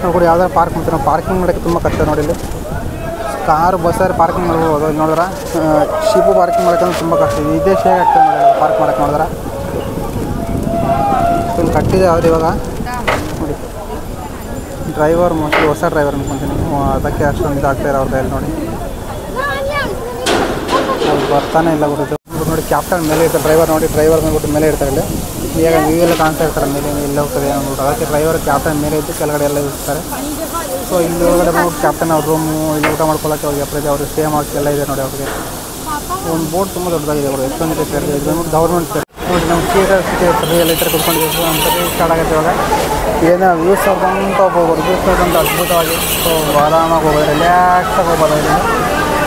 ನೋಡಿ. ಯಾವ್ದಾರು ಪಾರ್ಕ್ ಮಾಡ್ತಾರೆ ನಾವು ಪಾರ್ಕಿಂಗ್ ಮಾಡೋಕ್ಕೆ ತುಂಬ ಕಷ್ಟ ನೋಡಿ. ಇಲ್ಲಿ ಕಾರು ಬಸ್ಸಾರು ಪಾರ್ಕಿಂಗ್ ಮಾಡ್ಬೋದು. ಇಲ್ಲಿ ನೋಡಿದ್ರೆ ಶಿಪು ಪಾರ್ಕಿಂಗ್ ಮಾಡೋಕ್ಕಂದ್ರೆ ತುಂಬ ಕಷ್ಟ. ಇದೇ ಶೇರ್ ಆಗ್ತದೆ ನೋಡಿ ಪಾರ್ಕ್ ಮಾಡೋಕ್ಕೆ ನೋಡಿದ್ರೆ. ಇಲ್ಲಿ ಕಟ್ಟಿದೆ ಅವ್ರು ಇವಾಗ ನೋಡಿ. ಡ್ರೈವರ್ ಮೋಸ್ಟ್ಲಿ ಹೊಸ ಡ್ರೈವರ್ ಅನ್ಕೊತೀನಿ. ಅದಕ್ಕೆ ಅಷ್ಟೊಂದು ಇದಾಗ್ತಾಯಿರೋ ಅವ್ರ ಕೈಯಲ್ಲಿ ನೋಡಿ. ಅದು ಬರ್ತಾನೆ ಇಲ್ಲ ಬಿಡೋದು ನೋಡಿ. ಕ್ಯಾಪ್ಟನ್ ಮೇಲೆ ಇರ್ತಾರೆ ಡ್ರೈವರ್ ನೋಡಿ. ಡ್ರೈವರ್ ಮೇಲ್ಬಿಟ್ಟು ಮೇಲೆ ಇರ್ತಾರೆ. ಇಲ್ಲಿ ಈಗ ನೀವೆಲ್ಲ ಕಾಣ್ತಾ ಇರ್ತಾರೆ ಮೇಲೆ ಎಲ್ಲ ಹೋಗ್ತದೆ ಅಂದ್ಬಿಟ್ಟು. ಅದಕ್ಕೆ ಡ್ರೈವರ್ ಕ್ಯಾಪ್ಟನ್ ಮೇಲೆ ಇದ್ದು ಕೆಳಗಡೆ ಎಲ್ಲ ಇರ್ತಾರೆ. ಸೊ ಇಲ್ಲಿ ಒಳಗಡೆ ನೋಡಿ ಕ್ಯಾಪ್ಟನ್ ಅವ್ರ ರೂಮು ಇಲ್ಲಿ ಊಟ ಮಾಡ್ಕೊಳ್ಳೋಕ್ಕೆ ಅವ್ರಿಗೆ ಅಪ್ರೈಸ್ ಅವ್ರಿಗೆ ಸ್ಟೇ ಮಾಡೋಕ್ಕೆ ಎಲ್ಲ ಇದೆ ನೋಡಿ. ಅವ್ರಿಗೆ ಒಂದು ಬೋಟ್ ತುಂಬ ದೊಡ್ಡದಾಗಿದೆ ಅವರು. ಎಷ್ಟೊಂದಿದೆ ಸೇರಿ ಇದು ಬಂದ್ಬಿಟ್ಟು ಗೌರ್ಮೆಂಟ್ ಸೇರಿ ನೋಡಿ. ನಮ್ಮ ಸಿಟಿ ಸರಿ ಎಲ್ಲ ಇತರ ಕುತ್ಕೊಂಡಿದ್ದೀವಿ. ಒಂದ್ಸರಿ ಸ್ಟಾರ್ಟ್ ಆಗುತ್ತೆ ಇವಾಗ. ಏನೋ ವ್ಯೂಸ್ ಅಂತ ಹೋಗ್ಬೋದು. ವ್ಯೂಸ್ ಅಂತ ಅದ್ಭುತವಾಗಿ ಸೊ ಆರಾಮಾಗಿ ಹೋಗೋದು ರಿಲ್ಯಾಕ್ಸಾಗಿ ಹೋಗ್ಬೋದು. ಇಲ್ಲಿ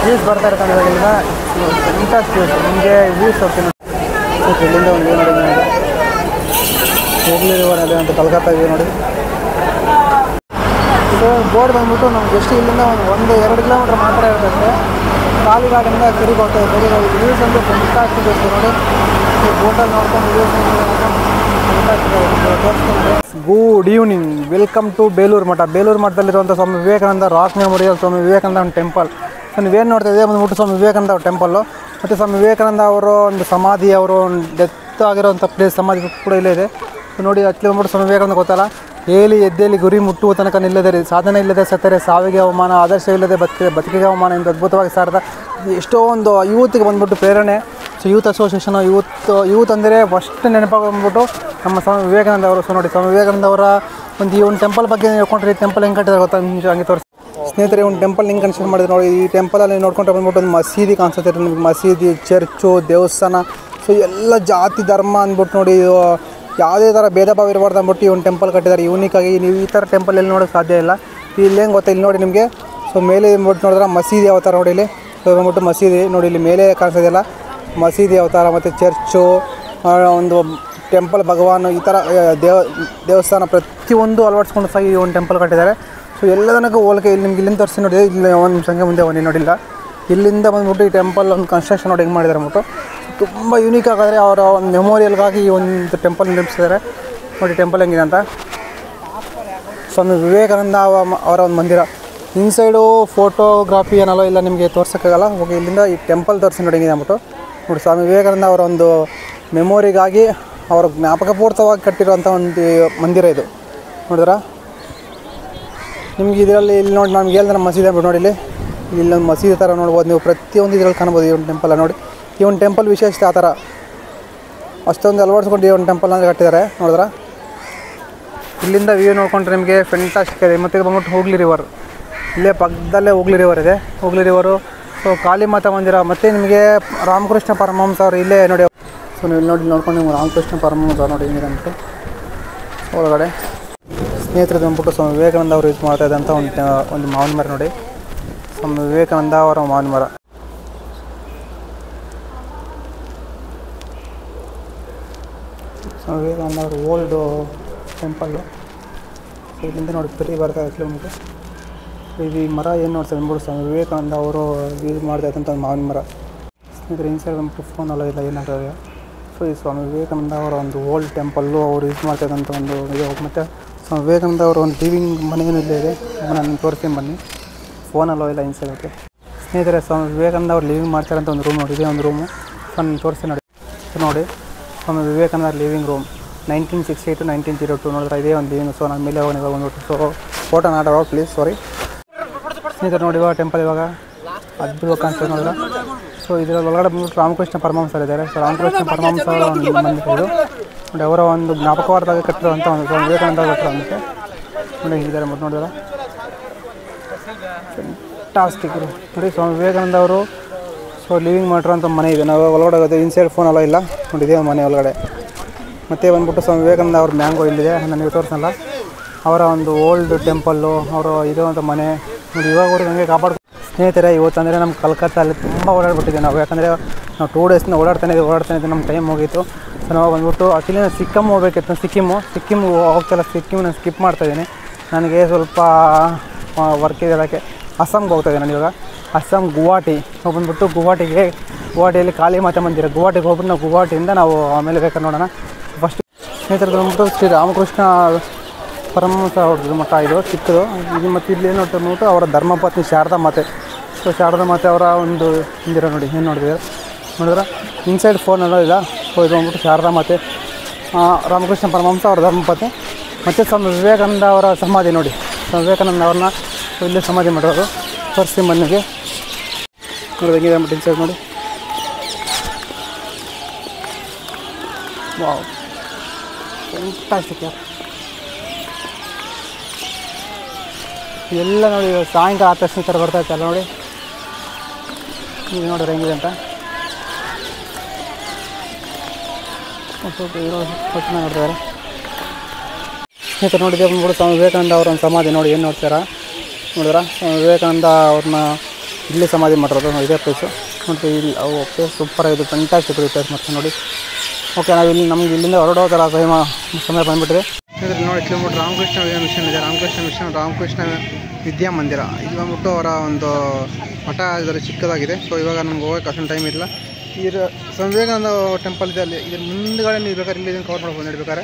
ವ್ಯೂಸ್ ಬರ್ತಾ ಇರ್ತಂದ್ರೆ ಇಲ್ಲಿಂದ ಇಂಟ್ರೆಸ್ಟ್ ವ್ಯೂಸ್ ನಿಮಗೆ ವ್ಯೂಸ್ ಹೋಗ್ತೀನಿ. ಇಲ್ಲಿಂದ ಒಂದು ವ್ಯೂ ನೋಡಿ. ಹೋಗ್ಲಿ ಅದೇ ಅಂತ ಕಲ್ಕತ್ತಾ ವ್ಯೂ ನೋಡಿ. ಇದು ಬೋರ್ಡ್ ಬಂದ್ಬಿಟ್ಟು ನಮ್ಗೆ ಎಷ್ಟು ಇಲ್ಲಿಂದ ಒಂದು 2 ಕಿಲೋಮೀಟ್ರ್ ಮಾತ್ರ ಇರ್ತದೆ. ಕಾಲಿಘಾಟಿಂದ ಕೆರಿಗೆ ಹೋಗ್ತಾ ಇದೆ. ವ್ಯೂಸ್ ಅಂದರೆ ಫೆಂಟಾಸ್ಟಿಕ್ ಇರ್ತದೆ ನೋಡಿ. ಬೋಟಲ್ಲಿ ನೋಡ್ಕೊಂಡು views good evening. Welcome to Belur Math. Belur ಮಠದಲ್ಲಿರುವಂಥ ಸ್ವಾಮಿ ವಿವೇಕಾನಂದ ರಾಕ್ ಮೆಮೋರಿಯಲ್ ಸ್ವಾಮಿ ವಿವೇಕಾನಂದ ಒಂದು ಟೆಂಪಲ್. ಸೊ ನೀವೇನು ನೋಡ್ತಾ ಇದ್ದೀವಿ ಬಂದ್ಬಿಟ್ಟು ಸ್ವಾಮಿ ವಿವೇಕಾನಂದ ಅವ್ರ ಟೆಂಪಲ್ಲು. ಮತ್ತು ಸ್ವಾಮಿ ವಿವೇಕಾನಂದ ಅವರು ಒಂದು ಸಮಾಧಿ, ಅವರು ಒಂದು ಡೆತ್ ಆಗಿರೋಂಥ ಪ್ಲೇಸ್ ಸಮಾಧಿ ಕೂಡ ಇಲ್ಲೇ ಇದೆ. ಸೊ ನೋಡಿ ಅಲ್ಲಿ ಬಂದ್ಬಿಟ್ಟು ಸ್ವಾಮಿ ವಿವೇಕಾನಂದ ಗೊತ್ತಲ್ಲ, ಏಲಿ ಎದ್ದೇಲಿ ಗುರಿ ಮುಟ್ಟುವ ತನಕ ನಿಲ್ಲದೆ ರೀ, ಸಾಧನೆ ಇಲ್ಲದೆ ಸತ್ತರೆ ಸಾವಿಗೆ ಅವಮಾನ, ಆದರ್ಶವಿಲ್ಲದೆ ಬದುಕಿಗೆ ಅವಮಾನ ಎಂದು ಅದ್ಭುತವಾಗಿ ಸಾರದ ಎಷ್ಟೋ ಒಂದು ಯೂತ್ಗೆ ಬಂದ್ಬಿಟ್ಟು ಪ್ರೇರಣೆ. ಸೊ ಯೂತ್ ಅಸೋಸಿಯೇಷನು ಯೂತ್ ಅಂದರೆ ಫಸ್ಟ್ ನೆನಪಾಗ್ಬಿಟ್ಟು ನಮ್ಮ ಸ್ವಾಮಿ ವಿವೇಕಾನಂದ ಅವರು. ಸೊ ನೋಡಿ ಸ್ವಾಮಿ ವಿವೇಕಾನಂದ ಅವರ ಒಂದು ಈ ಒಂದು ಟೆಂಪಲ್ ಬಗ್ಗೆ ಹೇಳ್ಕೊಂಡ್ರೆ ಈ ಟೆಂಪಲ್ ಹೆಂಗೆ ಕಟ್ಟಿದ್ರೆ ಗೊತ್ತಾ ಹಂಗೆ ತೋರಿಸಿ ಸ್ನೇಹಿತರೆ. ಒಂದು ಟೆಂಪಲ್ ಹಿಂಗೆ ಕನ್ಸ್ಟ್ರಕ್ಟ್ ಮಾಡಿದ್ರು ನೋಡಿ. ಈ ಟೆಂಪಲಲ್ಲಿ ನೋಡ್ಕೊಂಡ್ರೆ ಬಂದ್ಬಿಟ್ಟು ಒಂದು ಮಸೀದಿ ಕಾಣಿಸುತ್ತೆ ನಿಮಗೆ. ಮಸೀದಿ, ಚರ್ಚು, ದೇವಸ್ಥಾನ, ಸೊ ಎಲ್ಲ ಜಾತಿ ಧರ್ಮ ಅಂದ್ಬಿಟ್ಟು ನೋಡಿ ಯಾವುದೇ ಥರ ಭೇದ ಭಾವ ಇರಬಾರ್ದು ಅಂದ್ಬಿಟ್ಟು ಈ ಒಂದು ಟೆಂಪಲ್ ಕಟ್ಟಿದ್ದಾರೆ ಯೂನಿಕಾಗಿ. ನೀವು ಈ ಥರ ಟೆಂಪಲ್ ಎಲ್ಲಿ ನೋಡೋಕ್ಕೆ ಸಾಧ್ಯ ಇಲ್ಲ. ಇಲ್ಲಿ ಹೆಂಗೆ ಗೊತ್ತಾ, ಇಲ್ಲಿ ನೋಡಿ ನಿಮಗೆ. ಸೊ ಮೇಲೆ ಬಂದ್ಬಿಟ್ಟು ನೋಡಿದ್ರೆ ಮಸೀದಿ ಅವತಾರ ನೋಡಿ. ಇಲ್ಲಿ ಸೊ ಬಂದ್ಬಿಟ್ಟು ಮಸೀದಿ ನೋಡಿ, ಇಲ್ಲಿ ಮೇಲೆ ಕಾಣಿಸೋದಿಲ್ಲ ಮಸೀದಿ ಅವತಾರ. ಮತ್ತು ಚರ್ಚು, ಒಂದು ಟೆಂಪಲ್, ಭಗವಾನ್, ಈ ಥರ ದೇವಸ್ಥಾನ ಪ್ರತಿಯೊಂದು ಅಳವಡಿಸ್ಕೊಂಡು ಸಹ ಈ ಒಂದು ಟೆಂಪಲ್ ಕಟ್ಟಿದ್ದಾರೆ. ಸೊ ಎಲ್ಲದನ್ನೂ ಹೋಲಿಕೆ ಇಲ್ಲಿ ನಿಮ್ಗೆ ಇಲ್ಲಿಂದ ತೋರಿಸಿ ನೋಡಿ. ಇಲ್ಲಿ ಒಂದು ಸಂಖ್ಯೆ ಮುಂದೆ ಬನ್ನಿ ನೋಡಿಲ್ಲ. ಇಲ್ಲಿಂದ ಬಂದ್ಬಿಟ್ಟು ಈ ಟೆಂಪಲ್ ಒಂದು ಕನ್ಸ್ಟ್ರಕ್ಷನ್ ನೋಡಿ ಹೆಂಗೆ ಮಾಡಿದ್ದಾರೆ ಅಂದ್ಬಿಟ್ಟು ತುಂಬ ಯೂನಿಕ್ ಆಗಾದರೆ ಅವರ ಒಂದು ಮೆಮೋರಿಯಲ್ಗಾಗಿ ಈ ಒಂದು ಟೆಂಪಲ್ ನಿರ್ಮಿಸಿದ್ದಾರೆ ನೋಡಿ. ಟೆಂಪಲ್ ಹೆಂಗಿದೆ ಅಂತ. ಸ್ವಾಮಿ ವಿವೇಕಾನಂದ ಅವರ ಒಂದು ಮಂದಿರ. ಇನ್ಸೈಡು ಫೋಟೋಗ್ರಾಫಿ ಏನಲ್ಲ ಇಲ್ಲ ನಿಮಗೆ ತೋರ್ಸೋಕ್ಕಾಗಲ್ಲ. ಹೋಗಿ ಇಲ್ಲಿಂದ ಈ ಟೆಂಪಲ್ ತೋರಿಸಿ ನೋಡಿ ಹೆಂಗಿದೆ ಅಂದ್ಬಿಟ್ಟು ನೋಡಿ. ಸ್ವಾಮಿ ವಿವೇಕಾನಂದ ಅವರ ಒಂದು ಮೆಮೊರಿಗಾಗಿ ಅವರ ಜ್ಞಾಪಕಪೂರ್ವಕವಾಗಿ ಕಟ್ಟಿರುವಂಥ ಒಂದು ಮಂದಿರ ಇದು ನೋಡಿದ್ರ. ನಿಮ್ಗೆ ಇದರಲ್ಲಿ ಇಲ್ಲಿ ನೋಡಿ ನಮ್ಗೆ ಹೇಳಿದ್ರೆ ಮಸೀದಿ ಅಂದ್ಬಿಟ್ಟು ನೋಡಿ. ಇಲ್ಲೊಂದು ಮಸೀದಿ ಥರ ನೋಡ್ಬೋದು ನೀವು. ಪ್ರತಿಯೊಂದು ಇದರಲ್ಲಿ ಕಾಣ್ಬೋದು ಈ ಒಂದು ಟೆಂಪಲ್ ನೋಡಿ. ಈ ಒಂದು ಟೆಂಪಲ್ ವಿಶೇಷತೆ ಆ ಥರ ಅಷ್ಟೊಂದು ಅಳವಡಿಸ್ಕೊಂಡು ಈ ಒಂದು ಟೆಂಪಲ್ ಅಂದರೆ ಕಟ್ಟಿದ್ದಾರೆ ನೋಡಿದ್ರೆ. ಇಲ್ಲಿಂದ ವ್ಯೂ ನೋಡ್ಕೊಂಡ್ರೆ ನಿಮಗೆ ಫೆಂಟಾಸ್ಟಿಕ್ ಇದೆ. ಮತ್ತು ಇದು ಬಂದ್ಬಿಟ್ಟು ಹೂಗ್ಲಿ ರಿವರ್. ಇಲ್ಲೇ ಪಕ್ಕದಲ್ಲೇ ಹೂಗ್ಲಿ ರಿವರ್ ಇದೆ. ಹೂಗ್ಲಿ ರಿವರು, ಸೊ ಕಾಳಿಮಾತಾ ಮಂದಿರ. ಮತ್ತು ನಿಮಗೆ ರಾಮಕೃಷ್ಣ ಪರಮಹಂಸ ಅವರು ಇಲ್ಲೇ ನೋಡಿ. ಸೊ ನೀವು ಇಲ್ಲಿ ನೋಡಿ ನೋಡ್ಕೊಂಡು ನೀವು ರಾಮಕೃಷ್ಣ ಪರಮಹಂಸ ನೋಡಿ ಹೆಂಗಿದೆ ಅಂದ್ಬಿಟ್ಟು ಒಳಗಡೆ. ಸ್ನೇಹಿತರು ಬಂದ್ಬಿಟ್ಟು ಸ್ವಾಮಿ ವಿವೇಕಾನಂದ ಅವರು ಯೂಸ್ ಮಾಡ್ತಾ ಇದ್ದಂಥ ಒಂದು ಮಾವಿನ ಮರ ನೋಡಿ. ಸ್ವಾಮಿ ವಿವೇಕಾನಂದ ಅವರ ಮಾವಿನ ಮರ. ಸ್ವಾಮಿ ವಿವೇಕಾನಂದ ಅವರು ಓಲ್ಡು ಟೆಂಪಲ್ಲು. ಸೊ ಇಲ್ಲಿಂದ ನೋಡಿ ಪರಿ ಬರ್ತಾ ಇದೆ ಕಿಲೋಮೀಟ್ರ್. ಈ ಮರ ಏನು ನೋಡ್ತಾರೆ ಅಂದ್ಬಿಟ್ಟು ಸ್ವಾಮಿ ವಿವೇಕಾನಂದ ಅವರು ಯೂಸ್ ಮಾಡ್ತಾ ಇದ್ದಂಥ ಒಂದು ಮಾವಿನ ಮರ. ಸ್ನೇಹಿತರೆ ಇನ್ಸೈಡ್ ಬಂದ್ಬಿಟ್ಟು ಫೋನೆಲ್ಲ ಇಲ್ಲ ಏನಾಗ್ತದೆ. ಸೊ ಈ ಸ್ವಾಮಿ ವಿವೇಕಾನಂದ ಅವರ ಒಂದು ಓಲ್ಡ್ ಟೆಂಪಲ್ಲು ಅವರು ಯೂಸ್ ಮಾಡ್ತಾ ಇದ್ದಂಥ ಒಂದು ಇದು. ಮತ್ತು ಸ್ವಾಮಿ ವಿವೇಕಾನಂದ ಅವರ ಒಂದು ಲಿವಿಂಗ್ ಮನೆಯೂ ಇಲ್ಲೇ ಇದೆ. ನಾನು ತೋರಿಸ್ತೀನಿ ಬನ್ನಿ. ಫೋನಲ್ಲೋ ಇಲ್ಲ ಇನ್ಸೈಡ್. ಓಕೆ ಸ್ನೇಹಿತರೆ, ಸ್ವಾಮಿ ವಿವೇಕಾನಂದ ಅವ್ರು ಲಿವಿಂಗ್ ಮಾಡ್ತಾರಂಥ ಒಂದು ರೂಮ್ ನೋಡಿ. ಇದೇ ಒಂದು ರೂಮು. ಸೊ ನಾನು ತೋರಿಸ್ತೀನಿ ನೋಡಿ. ನೋಡಿ Swami Vivekananda living room 1968 to 1902 ನೋಡಿದ್ರೆ ಇದೇ ಒಂದು ಲಿವಿಂಗ್. ಸೊ ನಾನು ಮೇಲೆ ಹೋಗಿ ಬಂದ್ಬಿಟ್ಟು so photo not allowed please, sorry. ಸ್ನೇಹಿತರೆ ನೋಡಿ ಇವಾಗ ಟೆಂಪಲ್ ಇವಾಗ ಅದ್ಭುತವಾಗಿ ಕಾಣಿಸ್ತದೆ ನೋಡಿದ್ರೆ. ಸೊ ಇದರಲ್ಲಿ ಒಳಗಡೆ ಬಂದ್ಬಿಟ್ಟು ರಾಮಕೃಷ್ಣ ಪರಮಹಂಸರು ಇದ್ದಾರೆ. ಸೊ ರಾಮಕೃಷ್ಣ ಪರಮಹಂಸ ಅವರ ಒಂದು ಮಂದಿರ ಇದು ನೋಡಿ. ಅವರ ಒಂದು ಜ್ಞಾಪಕವಾರ್ತಾಗಿ ಕಟ್ಟಿರುವಂಥ ಒಂದು ಸ್ವಾಮಿ ವಿವೇಕಾನಂದ ಕಟ್ಟಿರೋಂತೆ ನೋಡಿ ಹಿಂಗಿದ್ದಾರೆ. ಮತ್ತು ನೋಡಿದ್ರೆ ಫೆಂಟಾಸ್ಟಿಕ್ ನೋಡಿ. ಸ್ವಾಮಿ ವಿವೇಕಾನಂದ ಅವರು ಸೊ ಲಿವಿಂಗ್ ಮಾಡ್ರೋ ಅಂತ ಮನೆ ಇದೆ. ನಾವು ಒಳಗಡೆ ಹೋಗೋದು ಇನ್ಸೈಡ್ ಫೋನ್ ಎಲ್ಲ ಇಲ್ಲ ನೋಡಿದೆ ಮನೆ ಒಳಗಡೆ. ಮತ್ತು ಬಂದ್ಬಿಟ್ಟು ಸ್ವಾಮಿ ವಿವೇಕಾನಂದ ಅವ್ರ ಮ್ಯಾಂಗೋ ಇಲ್ಲಿದೆ, ನನಗೆ ತೋರಿಸಲ್ಲ. ಅವರ ಒಂದು ಓಲ್ಡ್ ಟೆಂಪಲ್ಲು, ಅವರು ಇರುವಂಥ ಮನೆ ನೋಡಿ. ಇವಾಗವರೆಗೂ ಹಂಗೆ ಕಾಪಾಡ್ಕೊಂಡು ಸ್ನೇಹಿತರೆ, ಇವತ್ತಂದರೆ ನಮ್ಮ ಕಲ್ಕತ್ತಲ್ಲಿ ತುಂಬ ಓಡಾಡ್ಬಿಟ್ಟಿದ್ದೆ ನಾವು. ಯಾಕಂದರೆ ನಾವು 2 ಡೇಸ್ನ ಓಡಾಡ್ತಾನೆ ಇದ್ದೀವಿ, ನಮ್ಮ ಟೈಮ್ ಹೋಗಿತ್ತು. ಸೊ ನಾವು ಬಂದ್ಬಿಟ್ಟು ಆ್ಯಕ್ಚುಲಿ ನಾನು ಸಿಕ್ಕಿಮ್ ಹೋಗ್ಬೇಕಿತ್ತು. ಸಿಕ್ಕಿಮ್ ಹೋಗ್ತಾಯಿಲ್ಲ, ಸಿಕ್ಕಿಮ್ ನಾನು ಸ್ಕಿಪ್ ಮಾಡ್ತಾಯಿದ್ದೀನಿ. ನನಗೆ ಸ್ವಲ್ಪ ವರ್ಕ್ ಇದೆ, ಅದಕ್ಕೆ ಅಸ್ಸಾಮ್ಗೆ ಹೋಗ್ತಾಯಿದ್ದೀನಿ ನಾನು ಇವಾಗ. ಅಸ್ಸಾಂ ಗುವಾಹಟಿ ಬಂದ್ಬಿಟ್ಟು ಗುವಾಹಟಿಯಲ್ಲಿ ಕಾಳಿ ಮಾತೆ ಮಂದಿರ. ಗುವಾಹಟಿಗೆ ಹೋಗ್ಬಿಟ್ಟು ನಾವು ಗುವಾಹಟಿಯಿಂದ ನಾವು ಆಮೇಲೆ ಬೇಕಾದ್ರೆ ನೋಡೋಣ. ಫಸ್ಟ್ ಸ್ನೇಹಿತರು ಬಂದ್ಬಿಟ್ಟು ಶ್ರೀ ರಾಮಕೃಷ್ಣ ಪರಮಹಂಸ ಅವ್ರದ್ದು ಮಠ ಇದು ಚಿಕ್ಕದು. ಇದು ಮತ್ತು ಇಲ್ಲಿ ಏನು ನೋಡ್ಬಿಟ್ಟು ಅವರ ಧರ್ಮಪತ್ನಿ ಶಾರದಾ ಮಾತೆ. ಸೊ ಶಾರದಾ ಮಾತೆ ಅವರ ಒಂದು ಮಂದಿರ ನೋಡಿ, ಏನು ನೋಡಿದ್ರೆ ಇನ್ಸೈಡ್ ಫೋನ್ ಎಲ್ಲ ಇಲ್ಲ. ಸೊ ಇದು ಬಂದ್ಬಿಟ್ಟು ಶಾರದಾ ಮಾತೆ, ರಾಮಕೃಷ್ಣ ಪರಮಹಂಸ ಅವರ ಧರ್ಮಪತ್ನಿ. ಮತ್ತು ಸ್ವಾಮಿ ವಿವೇಕಾನಂದ ಅವರ ಸಮಾಧಿ ನೋಡಿ. ಸ್ವಾಮಿ ವಿವೇಕಾನಂದ ಅವ್ರನ್ನ ಇಲ್ಲೇ ಸಮಾಧಿ ಮಾಡಿರೋದು ತೋರಿಸಿ ಮನೆಗೆ ನೋಡಿ. ಅಂದ್ಬಿಟ್ಟು ಇನ್ಸೈಡ್ ನೋಡಿ. ವಾವ್, ಫ್ಯಾಂಟಾಸ್ಟಿಕ್ ಯಾರು. ಎಲ್ಲ ನೋಡಿ, ಸಾಯಂಕಾಲ ಆದ ತಕ್ಷಣ ಥರ ಬರ್ತಾ ಇತ್ತಲ್ಲ ನೋಡಿ. ಈಗ ನೋಡಿದ್ರೆ ಹೆಂಗಿದೆ ಅಂತ ನೋಡ್ತಾರೆ. ಸ್ನೇಹಿತರು ನೋಡಿದ್ದೆ ಬಂದ್ಬಿಟ್ಟು ಸ್ವಾಮಿ ವಿವೇಕಾನಂದ ಅವರ ಒಂದು ಸಮಾಧಿ ನೋಡಿ. ಏನು ನೋಡ್ತಾರ ನೋಡಿದ್ರ, ಸ್ವಾಮಿ ವಿವೇಕಾನಂದ ಅವ್ರನ್ನ ಇಲ್ಲಿ ಸಮಾಧಿ ಮಾಡಿರೋದು ಇದೇ ಪ್ಲೇಸು ನೋಡಿ. ಇಲ್ಲಿ ಪ್ಲೇಸ್ ಸೂಪರಾಗಿದ್ದು, ಫ್ಯಾಂಟಾಸ್ಟಿಕ್ ಪ್ಲೇಸ್ ಮತ್ತೆ ನೋಡಿ. ಓಕೆ, ನಾವು ಇಲ್ಲಿ ನಮ್ಗೆ ಇಲ್ಲಿಂದ ಹೊರಡೋದರ ಸಮಯ ಬಂದುಬಿಟ್ಟಿದೆ. ಇದ್ರಲ್ಲಿ ನೋಡಿ ಬಂದ್ಬಿಟ್ಟು ರಾಮಕೃಷ್ಣ ಮಿಷನ್ ಇದೆ. ರಾಮಕೃಷ್ಣ ಮಿಷನ್, ರಾಮಕೃಷ್ಣ ವಿದ್ಯಾಮಂದಿರ. ಇದು ಬಂದ್ಬಿಟ್ಟು ಅವರ ಒಂದು ಮಠ ಇದರಲ್ಲಿ ಚಿಕ್ಕದಾಗಿದೆ. ಸೊ ಇವಾಗ ನಮ್ಗೆ ಹೋಗೋಕ್ಕೆ ಅಷ್ಟೊಂದು ಟೈಮ್ ಇಲ್ಲ. ಸ್ವಾಮಿ ವಿವೇಕಾನಂದ ಟೆಂಪಲ್ ಇದೆ ಅಲ್ಲಿ. ಇದ್ರ ಮುಂದ್ಗಡೆ ನೀವು ಬೇಕಾದ್ರೆ ಇಲ್ಲಿ ಕವರ್ ಮಾಡ್ಕೊಂಡು ನಡಿಬೇಕಾರೆ